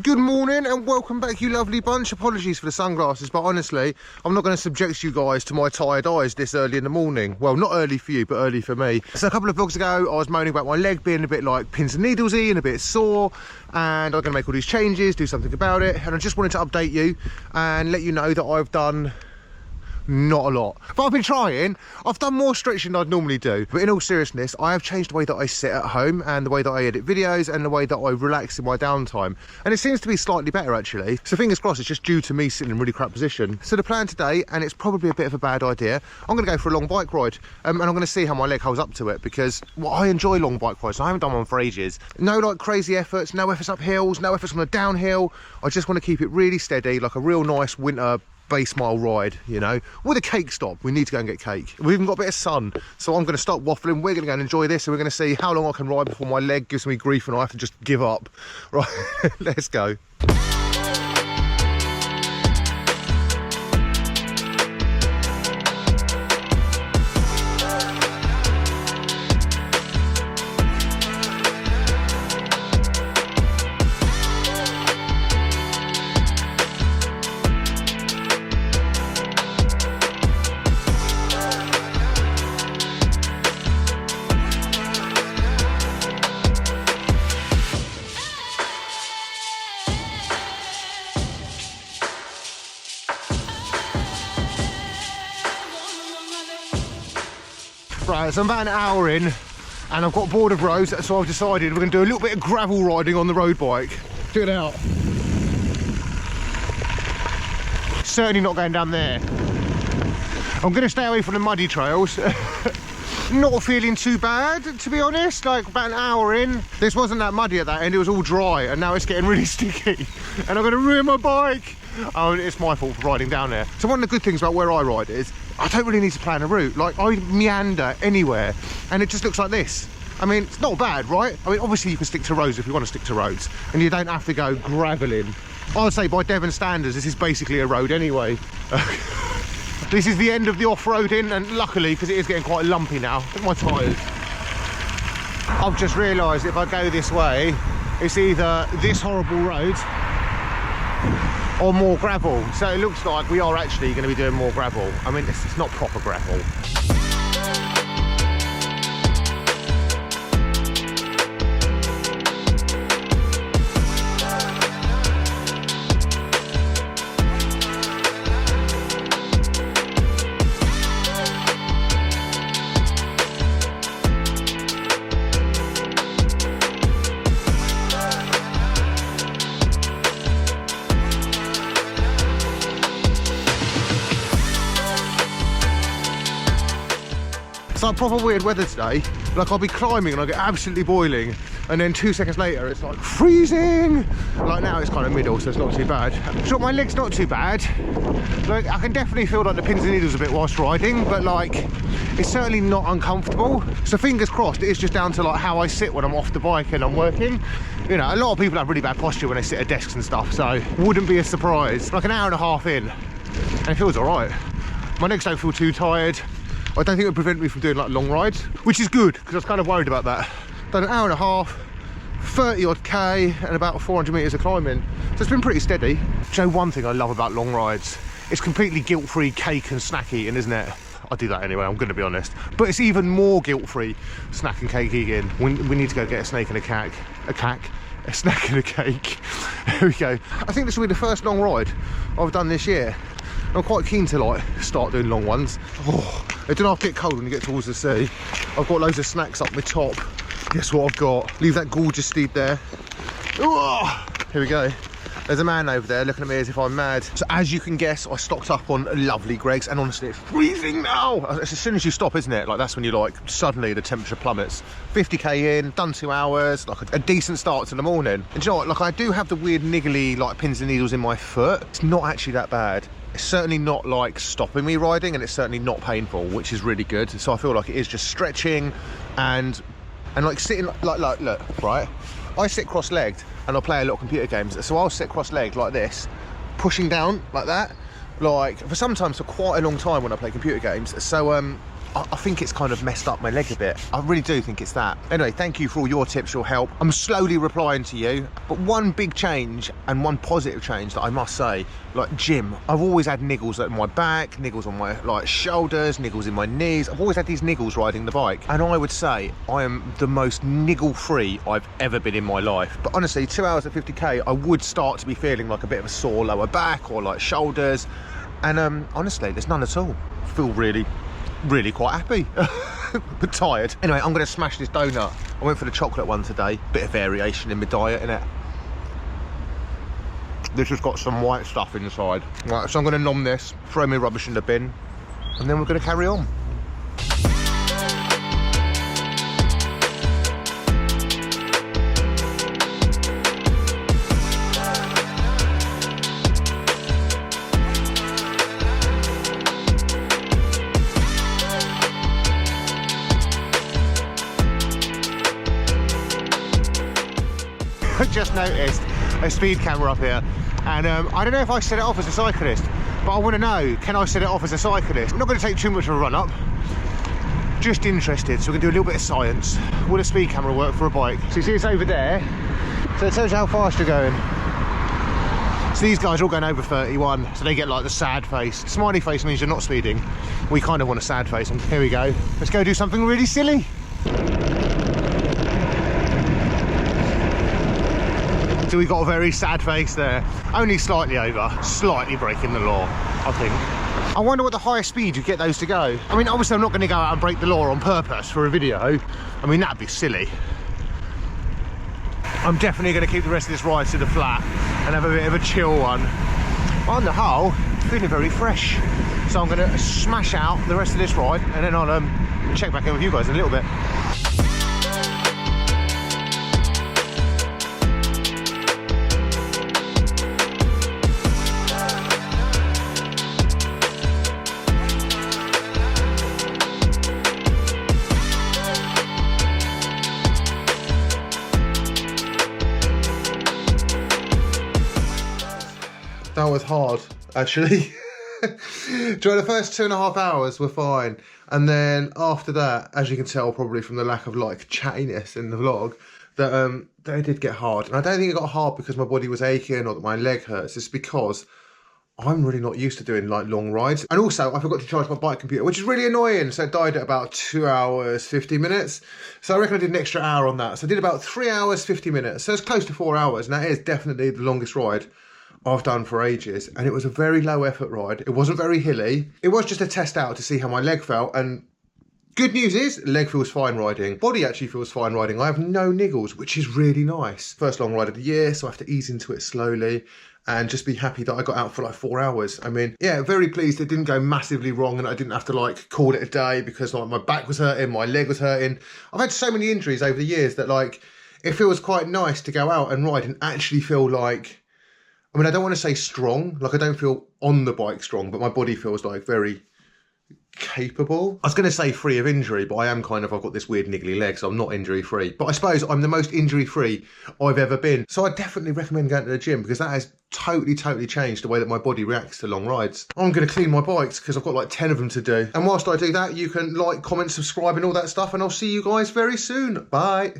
Good morning and welcome back, you lovely bunch. Apologies for the sunglasses, but honestly, I'm not going to subject you guys to my tired eyes this early in the morning. Well, not early for you, but early for me. So a couple of vlogs ago, I was moaning about my leg being a bit like pins and needlesy and a bit sore, and I'm going to make all these changes, do something about it, and I just wanted to update you and let you know that I've done not a lot, but I've been trying. I've done more stretching than I'd normally do, but in all seriousness, I have changed the way that I sit at home and the way that I edit videos and the way that I relax in my downtime, and it seems to be slightly better actually. So fingers crossed it's just due to me sitting in a really crap position. So the plan today, and it's probably a bit of a bad idea, I'm going to go for a long bike ride, and I'm going to see how my leg holds up to it, because I enjoy long bike rides. I haven't done one for ages. No like crazy efforts, no efforts up hills, no efforts on the downhill. I just want to keep it really steady, like a real nice winter base mile ride, you know, with a cake stop. We need to go and get cake. We've even got a bit of sun, so I'm going to stop waffling. We're going to go and enjoy this, and we're going to see how long I can ride before my leg gives me grief and I have to just give up. Right, let's go. Right, so I'm about an hour in and I've got bored of roads, so I've decided we're going to do a little bit of gravel riding on the road bike. Check it out. Certainly not going down there. I'm going to stay away from the muddy trails. Not feeling too bad, to be honest. Like about an hour in, this wasn't that muddy at that end, it was all dry, and now it's getting really sticky and I'm going to ruin my bike. Oh, it's my fault for riding down there. So one of the good things about where I ride is I don't really need to plan a route. Like, I meander anywhere and it just looks like this. I mean, it's not bad, right? I mean, obviously you can stick to roads if you want to stick to roads, and you don't have to go gravelling. I would say by Devon standards, this is basically a road anyway. This is the end of the off-roading, and luckily, because it is getting quite lumpy now. Look at my tyres. I've just realised if I go this way, it's either this horrible road or more gravel. So it looks like we are actually going to be doing more gravel. I mean, it's not proper gravel. It's like proper weird weather today. Like, I'll be climbing and I get absolutely boiling, and then 2 seconds later it's like freezing. Like now it's kind of middle, so it's not too bad. So my leg's not too bad. Like, I can definitely feel like the pins and needles a bit whilst riding, but like it's certainly not uncomfortable. So fingers crossed it's just down to like how I sit when I'm off the bike and I'm working. You know, a lot of people have really bad posture when they sit at desks and stuff, so wouldn't be a surprise. Like an hour and a half in and it feels all right. My legs don't feel too tired. I don't think it would prevent me from doing like long rides, which is good, because I was kind of worried about that. Done an hour and a half, 30 odd K and about 400 metres of climbing. So it's been pretty steady. Do you know one thing I love about long rides? It's completely guilt-free cake and snack eating, isn't it? I do that anyway, I'm going to be honest. But it's even more guilt-free snack and cake eating. We need to go get a snake and a snack and a cake. There we go. I think this will be the first long ride I've done this year. I'm quite keen to like start doing long ones. Oh, it doesn't have to get cold when you get towards the sea. I've got loads of snacks up my top. Guess what I've got? Leave that gorgeous steed there. Oh, here we go. There's a man over there looking at me as if I'm mad. So as you can guess, I stocked up on lovely Greggs, and honestly, it's freezing now. It's as soon as you stop, isn't it? Like, that's when you like, suddenly the temperature plummets. 50k in, done 2 hours, like a decent start to the morning. And do you know what? Like, I do have the weird niggly, like, pins and needles in my foot. It's not actually that bad. It's certainly not like stopping me riding, and it's certainly not painful, which is really good. So I feel like it is just stretching and like sitting like look, right? I sit cross-legged and I play a lot of computer games, so I'll sit cross-legged like this, pushing down like that, like for sometimes for quite a long time when I play computer games. So I think it's kind of messed up my leg a bit. I really do think it's that. Anyway, thank you for all your tips, your help. I'm slowly replying to you, but one big change and one positive change that I must say, like gym. I've always had niggles at my back, niggles on my like shoulders, niggles in my knees. I've always had these niggles riding the bike, and I would say I am the most niggle-free I've ever been in my life. But honestly, 2 hours at 50k, I would start to be feeling like a bit of a sore lower back or like shoulders, and honestly, there's none at all. I feel really quite happy. But tired. Anyway, I'm going to smash this donut. I went for the chocolate one today. Bit of variation in my diet, innit? This has got some white stuff inside. Right, so I'm going to nom this, throw my rubbish in the bin, and then we're going to carry on. I just noticed a speed camera up here, and I don't know if I set it off as a cyclist, but I want to know, can I set it off as a cyclist? I'm not going to take too much of a run up, just interested, so we're going to do a little bit of science. Will a speed camera work for a bike? So you see it's over there, so it tells you how fast you're going. So these guys are all going over 31, so they get like the sad face. Smiley face means you're not speeding. We kind of want a sad face, and here we go. Let's go do something really silly. So we got a very sad face there. Only slightly over, slightly breaking the law, I think. I wonder what the highest speed you get those to go. I mean, obviously I'm not going to go out and break the law on purpose for a video. I mean, that'd be silly. I'm definitely going to keep the rest of this ride to the flat and have a bit of a chill one. On the whole, feeling very fresh. So I'm going to smash out the rest of this ride, and then I'll check back in with you guys in a little bit. That was hard, actually. During the first 2.5 hours were fine, and then after that, as you can tell probably from the lack of like chattiness in the vlog, that it did get hard. And I don't think it got hard because my body was aching or that my leg hurts. It's because I'm really not used to doing like long rides. And also I forgot to charge my bike computer, which is really annoying. So it died at about 2 hours 50 minutes. So I reckon I did an extra hour on that. So I did about 3 hours 50 minutes. So it's close to 4 hours, and that is definitely the longest ride I've done for ages. And it was a very low effort ride. It wasn't very hilly. It was just a test out to see how my leg felt, and good news is leg feels fine riding. Body actually feels fine riding. I have no niggles, which is really nice. First long ride of the year, so I have to ease into it slowly and just be happy that I got out for like 4 hours. I mean, yeah, very pleased it didn't go massively wrong and I didn't have to like call it a day because like my back was hurting, my leg was hurting. I've had so many injuries over the years that like it feels quite nice to go out and ride and actually feel like, I mean, I don't want to say strong, like I don't feel on the bike strong, but my body feels like very capable. I was going to say free of injury, but I am kind of, I've got this weird niggly leg, so I'm not injury free. But I suppose I'm the most injury free I've ever been. So I definitely recommend going to the gym because that has totally changed the way that my body reacts to long rides. I'm going to clean my bikes because I've got like 10 of them to do. And whilst I do that, you can like, comment, subscribe and all that stuff, and I'll see you guys very soon. Bye.